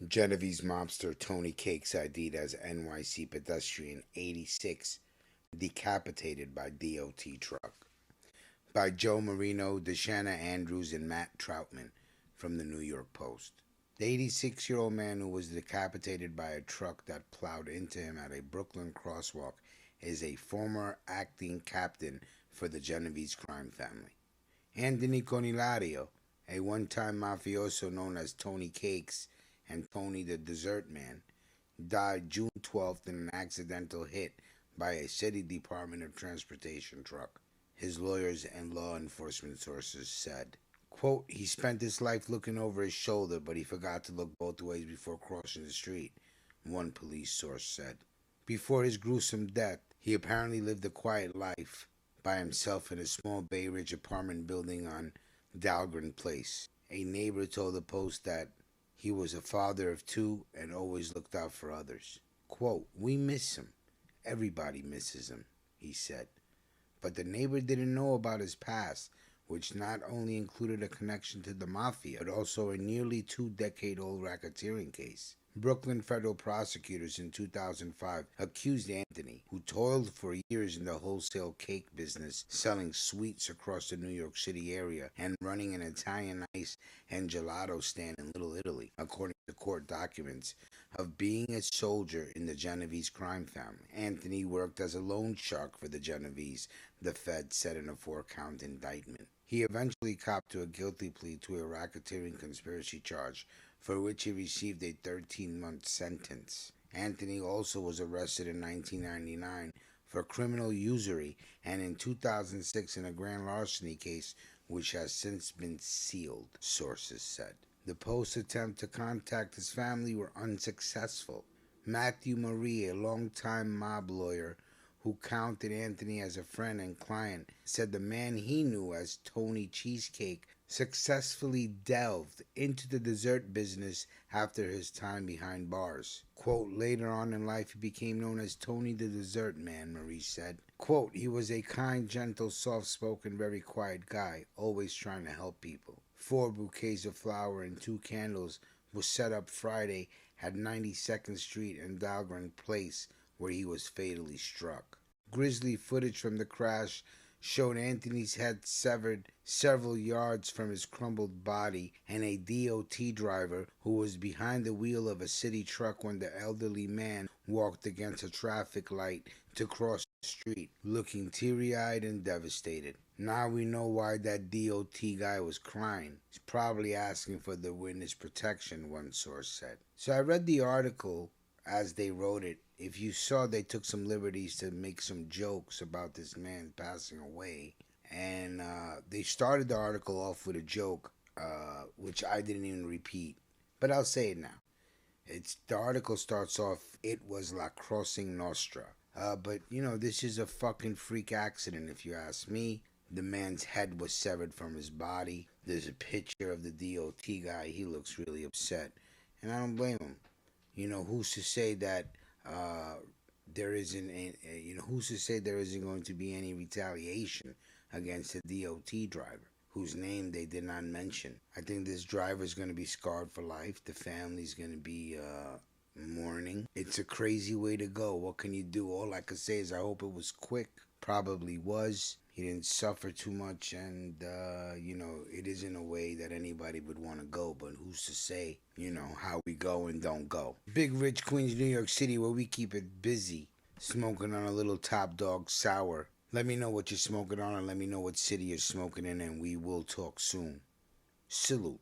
Genovese mobster Tony Cakes ID'd as NYC pedestrian 86 decapitated by DOT truck. By Joe Marino, Deshanna Andrews, and Matt Troutman from the New York Post. The 86-year-old man who was decapitated by a truck that plowed into him at a Brooklyn crosswalk is a former acting captain for the Genovese crime family. Anthony Conigliaro, a one-time mafioso known as Tony Cakes and Tony the Dessert Man, died June 12th in an accidental hit by a city Department of Transportation truck, his lawyers and law enforcement sources said. Quote, he spent his life looking over his shoulder, but he forgot to look both ways before crossing the street, one police source said. Before his gruesome death, he apparently lived a quiet life by himself in a small Bay Ridge apartment building on Dahlgren Place. A neighbor told the Post that he was a father of two and always looked out for others. Quote, we miss him. Everybody misses him, he said. But the neighbor didn't know about his past, which not only included a connection to the mafia, but also a nearly 2-decade-old racketeering case. Brooklyn federal prosecutors in 2005 accused Anthony, who toiled for years in the wholesale cake business, selling sweets across the New York City area and running an Italian ice and gelato stand in Little Italy, according to court documents, of being a soldier in the Genovese crime family. Anthony worked as a loan shark for the Genovese, the Fed said in a 4-count indictment. He eventually copped to a guilty plea to a racketeering conspiracy charge, for which he received a 13-month sentence. Anthony also was arrested in 1999 for criminal usury and in 2006 in a grand larceny case which has since been sealed, sources said. The Post's attempt to contact his family were unsuccessful. Matthew Marie, a longtime mob lawyer who counted Anthony as a friend and client, said the man he knew as Tony Cheesecake successfully delved into the dessert business after his time behind bars. Quote, later on in life he became known as Tony the Dessert Man, Marie said. Quote, he was a kind, gentle, soft-spoken, very quiet guy, always trying to help people. 4 bouquets of flower and 2 candles was set up Friday at 92nd Street and Dahlgren Place, where he was fatally struck. Grisly footage from the crash showed Anthony's head severed several yards from his crumbled body and a DOT driver who was behind the wheel of a city truck when the elderly man walked against a traffic light to cross the street, looking teary-eyed and devastated. Now we know why that DOT guy was crying. He's probably asking for the witness protection, one source said. So I read the article as they wrote it. If you saw, they took some liberties to make some jokes about this man passing away. And they started the article off with a joke, which I didn't even repeat. But I'll say it now. The article starts off, it was la Crossing Nostra. But, this is a fucking freak accident if you ask me. The man's head was severed from his body. There's a picture of the DOT guy. He looks really upset. And I don't blame him. Who's to say that who's to say there isn't going to be any retaliation against the DOT driver, whose name they did not mention. I think this driver is going to be scarred for life. The family's going to be mourning. It's a crazy way to go. What can you do? All I can say is I hope it was quick. Probably was. He didn't suffer too much, and it isn't a way that anybody would want to go, but who's to say, how we go and don't go. Big Rich, Queens, New York City, where we keep it busy, smoking on a little Top Dog Sour. Let me know what you're smoking on, and let me know what city you're smoking in, and we will talk soon. Salute.